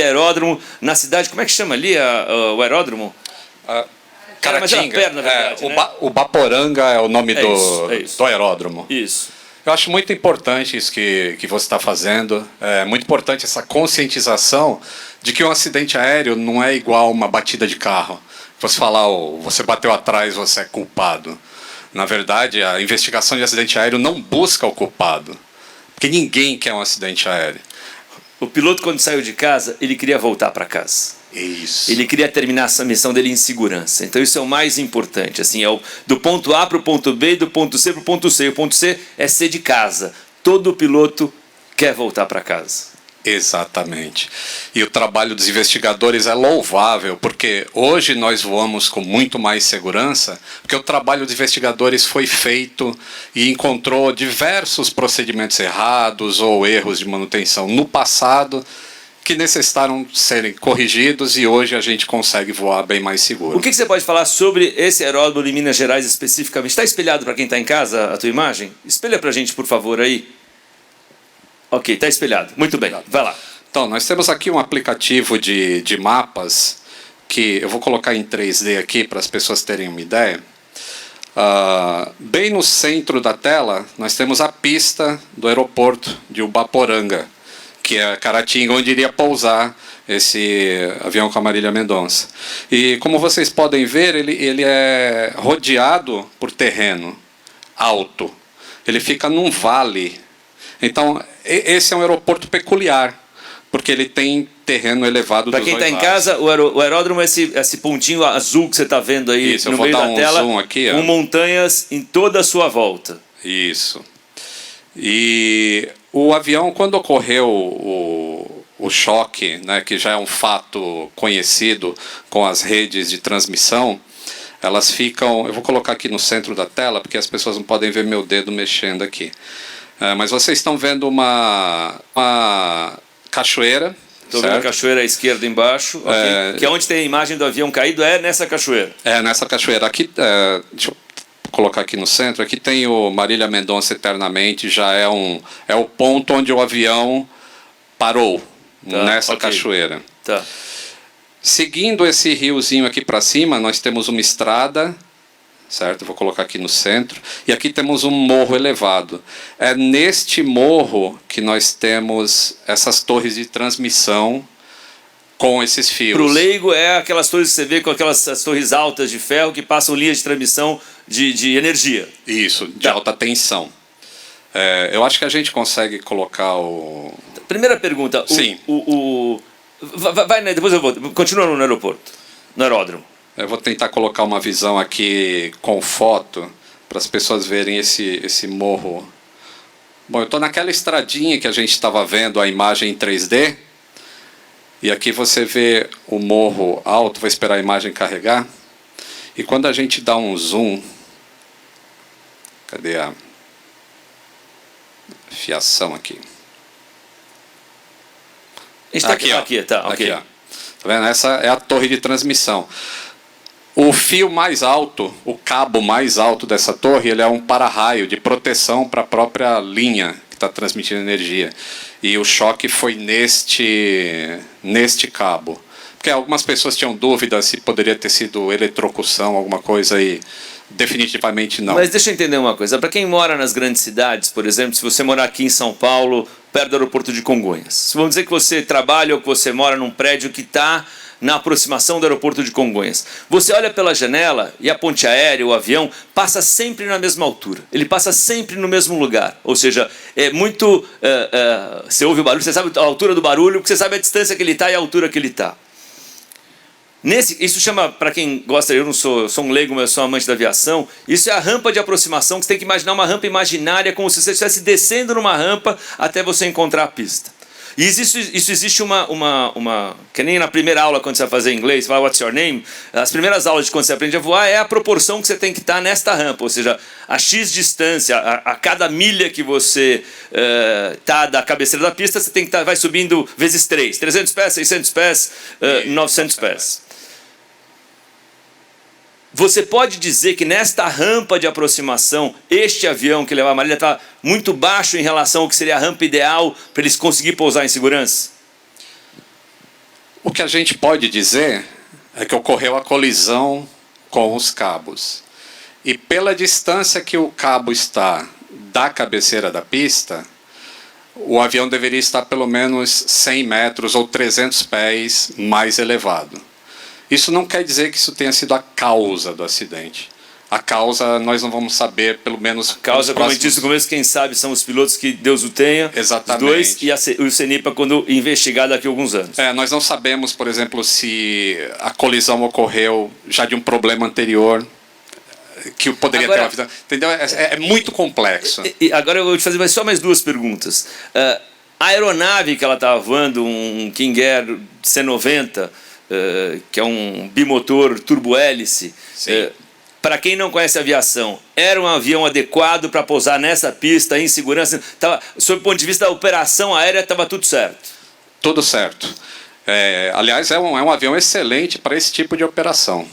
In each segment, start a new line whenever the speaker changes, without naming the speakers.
aeródromo na cidade, como é que chama ali o aeródromo?
Caratinga.
Perto, na verdade, né?
O Baporanga é o nome
isso.
do aeródromo.
Isso.
Eu acho muito importante isso que você está fazendo. É muito importante essa conscientização de que um acidente aéreo não é igual uma batida de carro. Você falar, você bateu atrás, você é culpado. Na verdade, a investigação de acidente aéreo não busca o culpado. Porque ninguém quer um acidente aéreo.
O piloto, quando saiu de casa, ele queria voltar para casa.
Isso.
Ele queria terminar essa missão dele em segurança. Então isso é o mais importante. Assim, é do ponto A para o ponto B, do ponto C para o ponto C. O ponto C é ser de casa. Todo piloto quer voltar para casa.
Exatamente. E o trabalho dos investigadores é louvável, porque hoje nós voamos com muito mais segurança, porque o trabalho dos investigadores foi feito e encontrou diversos procedimentos errados ou erros de manutenção no passado que necessitaram serem corrigidos e hoje a gente consegue voar bem mais seguro.
O que você pode falar sobre esse aeródromo em Minas Gerais especificamente? Está espelhado para quem está em casa a tua imagem? Espelha para a gente, por favor, aí. Ok, está espelhado. Muito bem, vai lá.
Então, nós temos aqui um aplicativo de mapas que eu vou colocar em 3D aqui para as pessoas terem uma ideia. Bem no centro da tela, nós temos a pista do aeroporto de Ubaporanga, que é Caratinga, onde iria pousar esse avião com a Marília Mendonça. E como vocês podem ver, ele é rodeado por terreno alto. Ele fica num vale. Então, esse é um aeroporto peculiar, porque ele tem terreno elevado.
Para quem está em casa, o aeródromo é esse pontinho azul que você está vendo aí.
Isso,
no meio da tela,
zoom aqui,
com montanhas em toda a sua volta.
Isso. E o avião, quando ocorreu o choque, né, que já é um fato conhecido com as redes de transmissão, elas ficam... Eu vou colocar aqui no centro da tela, porque as pessoas não podem ver meu dedo mexendo aqui. Mas vocês estão vendo uma cachoeira.
Estou vendo a cachoeira à esquerda embaixo, okay, que é onde tem a imagem do avião caído, é nessa cachoeira.
É nessa cachoeira. Aqui, deixa eu colocar aqui no centro, aqui tem o Marília Mendonça Eternamente, já é o ponto onde o avião parou, nessa cachoeira.
Tá.
Seguindo esse riozinho aqui para cima, nós temos uma estrada, certo? Vou colocar aqui no centro. E aqui temos um morro elevado. É neste morro que nós temos essas torres de transmissão com esses fios.
Para o leigo, é aquelas torres que você vê com as torres altas de ferro que passam linhas de transmissão de energia.
Isso, de alta tensão. Eu acho que a gente consegue colocar o...
Primeira pergunta.
Sim.
Vai, depois eu vou. Continua no aeroporto, no aeródromo.
Eu vou tentar colocar uma visão aqui com foto para as pessoas verem esse morro. Bom, eu estou naquela estradinha que a gente estava vendo a imagem em 3D. E aqui você vê o morro alto. Vou esperar a imagem carregar. E quando a gente dá um zoom... Cadê a fiação aqui?
Está aqui, tá, ok.
Aqui, ó. Tá vendo? Essa é a torre de transmissão. O fio mais alto, o cabo mais alto dessa torre, ele é um para-raio de proteção para a própria linha que está transmitindo energia. E o choque foi neste cabo. Porque algumas pessoas tinham dúvida se poderia ter sido eletrocução, alguma coisa, e definitivamente não.
Mas deixa eu entender uma coisa. Para quem mora nas grandes cidades, por exemplo, se você morar aqui em São Paulo, perto do aeroporto de Congonhas, vamos dizer que você trabalha ou que você mora num prédio que está na aproximação do aeroporto de Congonhas. Você olha pela janela e a ponte aérea, o avião, passa sempre na mesma altura. Ele passa sempre no mesmo lugar. Ou seja, é muito... você ouve o barulho, você sabe a altura do barulho, porque você sabe a distância que ele está e a altura que ele está. Isso chama, para quem gosta, eu não sou um leigo, mas eu sou amante da aviação, isso é a rampa de aproximação, que você tem que imaginar uma rampa imaginária, como se você estivesse descendo numa rampa até você encontrar a pista. E isso existe que nem na primeira aula quando você vai fazer inglês, vai what's your name, as primeiras aulas de quando você aprende a voar é a proporção que você tem que estar nesta rampa, ou seja, a X distância, a cada milha que você está da cabeceira da pista, você tem que vai subindo vezes 3, 300 pés, 600 pés, 900 pés. Você pode dizer que nesta rampa de aproximação, este avião que levava a Marília está muito baixo em relação ao que seria a rampa ideal para eles conseguirem pousar em segurança?
O que a gente pode dizer é que ocorreu a colisão com os cabos. E pela distância que o cabo está da cabeceira da pista, o avião deveria estar pelo menos 100 metros ou 300 pés mais elevado. Isso não quer dizer que isso tenha sido a causa do acidente. A causa nós não vamos saber, pelo menos...
A causa, como a gente disse no começo, quem sabe são os pilotos, que Deus o tenha.
Exatamente.
Os dois, e o CENIPA quando investigar daqui a alguns anos.
Nós não sabemos, por exemplo, se a colisão ocorreu já de um problema anterior, que poderia ter uma vida... Entendeu? É muito complexo.
Agora eu vou te fazer só mais duas perguntas. A aeronave que ela estava voando, um King Air C-90, que é um bimotor turbo-hélice... Para quem não conhece aviação, era um avião adequado para pousar nessa pista em segurança? Sob o ponto de vista da operação aérea, estava tudo certo?
Tudo certo. Aliás, é um avião excelente para esse tipo de operação.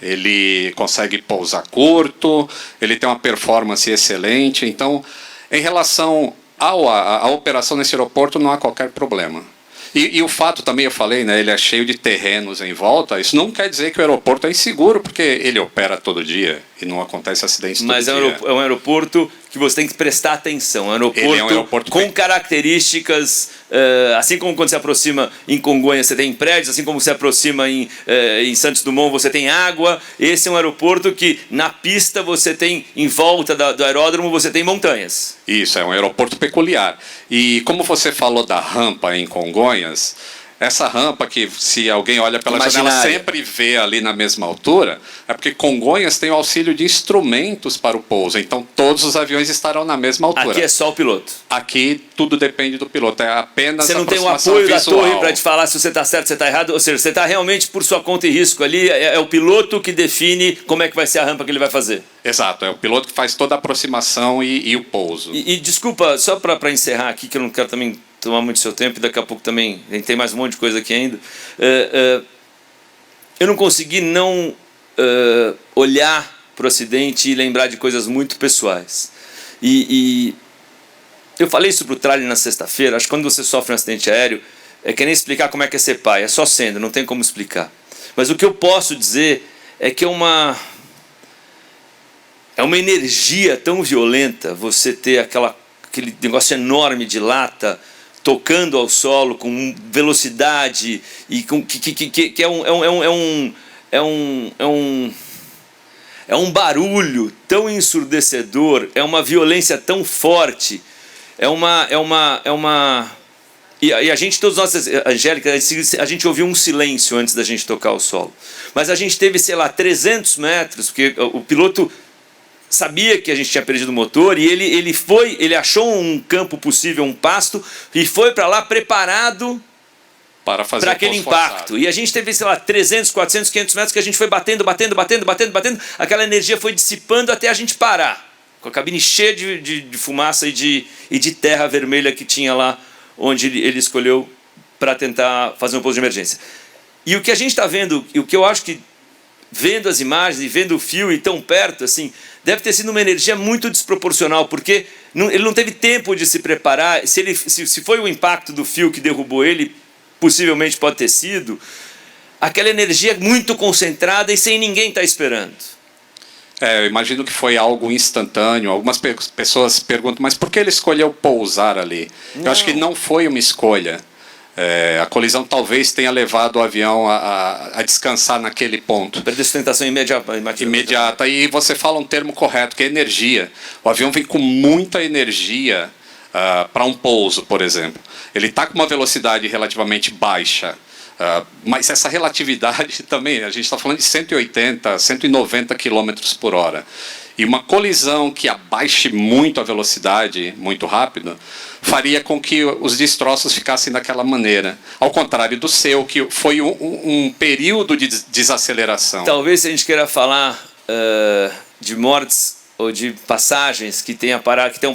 Ele consegue pousar curto, ele tem uma performance excelente. Então, em relação à operação nesse aeroporto, não há qualquer problema. E o fato também, eu falei, né, ele é cheio de terrenos em volta, isso não quer dizer que o aeroporto é inseguro, porque ele opera todo dia e não acontece acidentes todo dia.
Mas é um aeroporto que você tem que prestar atenção.
Ele é um aeroporto
com características, assim como quando se aproxima em Congonhas você tem prédios, assim como se aproxima em Santos Dumont você tem água. Esse é um aeroporto que na pista você tem, em volta do aeródromo, você tem montanhas.
Isso, é um aeroporto peculiar. E como você falou da rampa em Congonhas, essa rampa que, se alguém olha pela janela, sempre vê ali na mesma altura, é porque Congonhas tem o auxílio de instrumentos para o pouso. Então, todos os aviões estarão na mesma altura.
Aqui é só o piloto.
Aqui, tudo depende do piloto. É apenas
você
a
não tem o
aproximação
apoio
visual.
da torre para te falar se você está certo, se você está errado. Ou seja, você está realmente por sua conta e risco ali. É o piloto que define como é que vai ser a rampa que ele vai fazer.
Exato. É o piloto que faz toda a aproximação e o pouso.
E desculpa, só para encerrar aqui, que eu não quero também tomar muito seu tempo, e daqui a pouco também a gente tem mais um monte de coisa aqui ainda. Eu não consegui não olhar para o acidente e lembrar de coisas muito pessoais. E eu falei isso para o Tralli na sexta-feira. Acho que quando você sofre um acidente aéreo, é que nem explicar como é que é ser pai, é só sendo, não tem como explicar. Mas o que eu posso dizer é que é uma energia tão violenta você ter aquele negócio enorme de lata tocando ao solo com velocidade e que é um barulho tão ensurdecedor, é uma violência tão forte, e a gente, todos nós, Angélica, a gente ouviu um silêncio antes da gente tocar o solo, mas a gente teve, sei lá, 300 metros, porque o piloto sabia que a gente tinha perdido o motor e ele achou um campo possível, um pasto, e foi para lá preparado para aquele impacto. Forçado. E a gente teve, sei lá, 300, 400, 500 metros que a gente foi batendo, aquela energia foi dissipando até a gente parar, com a cabine cheia de fumaça e de terra vermelha que tinha lá onde ele escolheu para tentar fazer um pouso de emergência. E o que a gente está vendo, e o que eu acho que, vendo as imagens e vendo o fio e tão perto, assim, deve ter sido uma energia muito desproporcional, porque ele não teve tempo de se preparar. Se foi o impacto do fio que derrubou ele, possivelmente pode ter sido, aquela energia muito concentrada e sem ninguém estar esperando.
Eu imagino que foi algo instantâneo. Algumas pessoas perguntam, mas por que ele escolheu pousar ali? Eu acho que não foi uma escolha. A colisão talvez tenha levado o avião a descansar naquele ponto.
Perder sustentação imediata.
E você fala um termo correto, que é energia. O avião vem com muita energia para um pouso, por exemplo. Ele está com uma velocidade relativamente baixa, mas essa relatividade também, a gente está falando de 180, 190 km por hora. E uma colisão que abaixe muito a velocidade, muito rápido, faria com que os destroços ficassem daquela maneira. Ao contrário do seu, que foi um período de desaceleração.
Talvez se a gente queira falar de mortes ou de passagens que tenham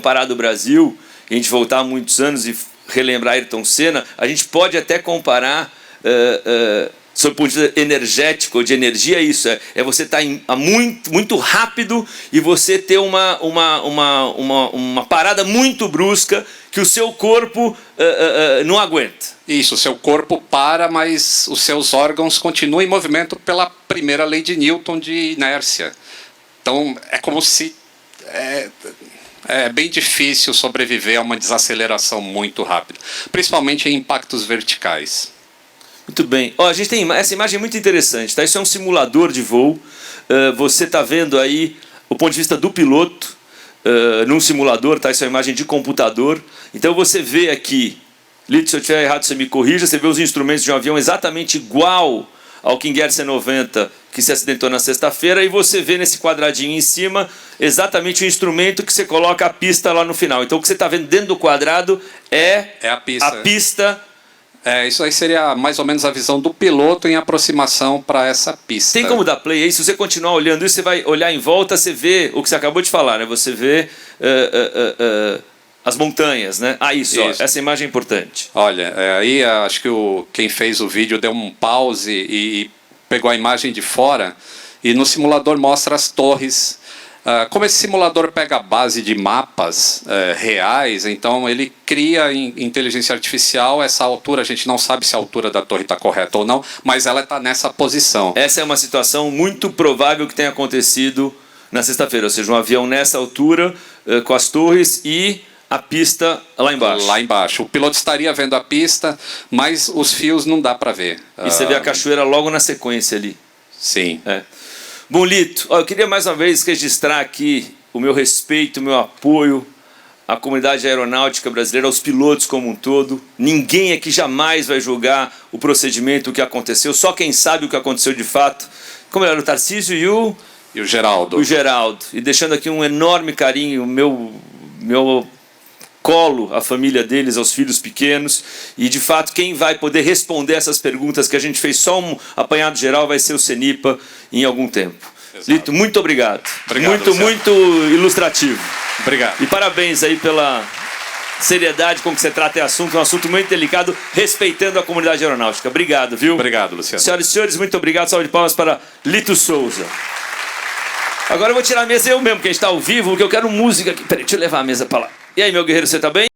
parado o Brasil, e a gente voltar há muitos anos e relembrar Ayrton Senna, a gente pode até comparar sob o ponto de vista energético, de energia, é isso. É você estar muito rápido e você ter uma parada muito brusca que o seu corpo não aguenta.
Isso, o seu corpo para, mas os seus órgãos continuam em movimento pela primeira lei de Newton de inércia. Então, é como se... É bem difícil sobreviver a uma desaceleração muito rápida, principalmente em impactos verticais.
Muito bem. Ó, a gente tem essa imagem muito interessante, tá? Isso é um simulador de voo. Você está vendo aí o ponto de vista do piloto num simulador, tá? Isso é uma imagem de computador. Então você vê aqui, Lito, se eu estiver errado, você me corrija, você vê os instrumentos de um avião exatamente igual ao King Air C-90 que se acidentou na sexta-feira, e você vê nesse quadradinho em cima exatamente o instrumento que você coloca a pista lá no final. Então o que você está vendo dentro do quadrado é
a pista.
A pista.
Isso aí seria mais ou menos a visão do piloto em aproximação para essa pista.
Tem como dar play aí? Se você continuar olhando isso, você vai olhar em volta, você vê o que você acabou de falar, né? Você vê as montanhas, né? Isso. Ó, essa imagem é importante.
Olha, aí acho que quem fez o vídeo deu um pause e pegou a imagem de fora, e no simulador mostra as torres. Como esse simulador pega a base de mapas reais, então ele cria em inteligência artificial essa altura. A gente não sabe se a altura da torre está correta ou não, mas ela está nessa posição.
Essa é uma situação muito provável que tenha acontecido na sexta-feira, ou seja, um avião nessa altura, com as torres e a pista lá embaixo.
Lá embaixo. O piloto estaria vendo a pista, mas os fios não dá para ver.
E você vê a cachoeira logo na sequência ali.
Sim.
Bom, Lito, eu queria mais uma vez registrar aqui o meu respeito, o meu apoio à comunidade aeronáutica brasileira, aos pilotos como um todo. Ninguém aqui jamais vai julgar o procedimento, o que aconteceu. Só quem sabe o que aconteceu de fato. Como era o Tarcísio e o
Geraldo.
O Geraldo. E deixando aqui um enorme carinho, meu colo, a família deles, aos filhos pequenos, e de fato quem vai poder responder essas perguntas, que a gente fez só um apanhado geral, vai ser o CENIPA em algum tempo. Exato. Lito, muito obrigado. Muito ilustrativo.
Obrigado.
E parabéns aí pela seriedade com que você trata esse assunto, um assunto muito delicado, respeitando a comunidade aeronáutica. Obrigado, viu?
Obrigado, Luciano.
Senhoras e senhores, muito obrigado. Salve de palmas para Lito Souza. Agora eu vou tirar a mesa eu mesmo, que a gente está ao vivo, porque eu quero música aqui. Peraí, deixa eu levar a mesa para lá. E aí, meu guerreiro, você tá bem?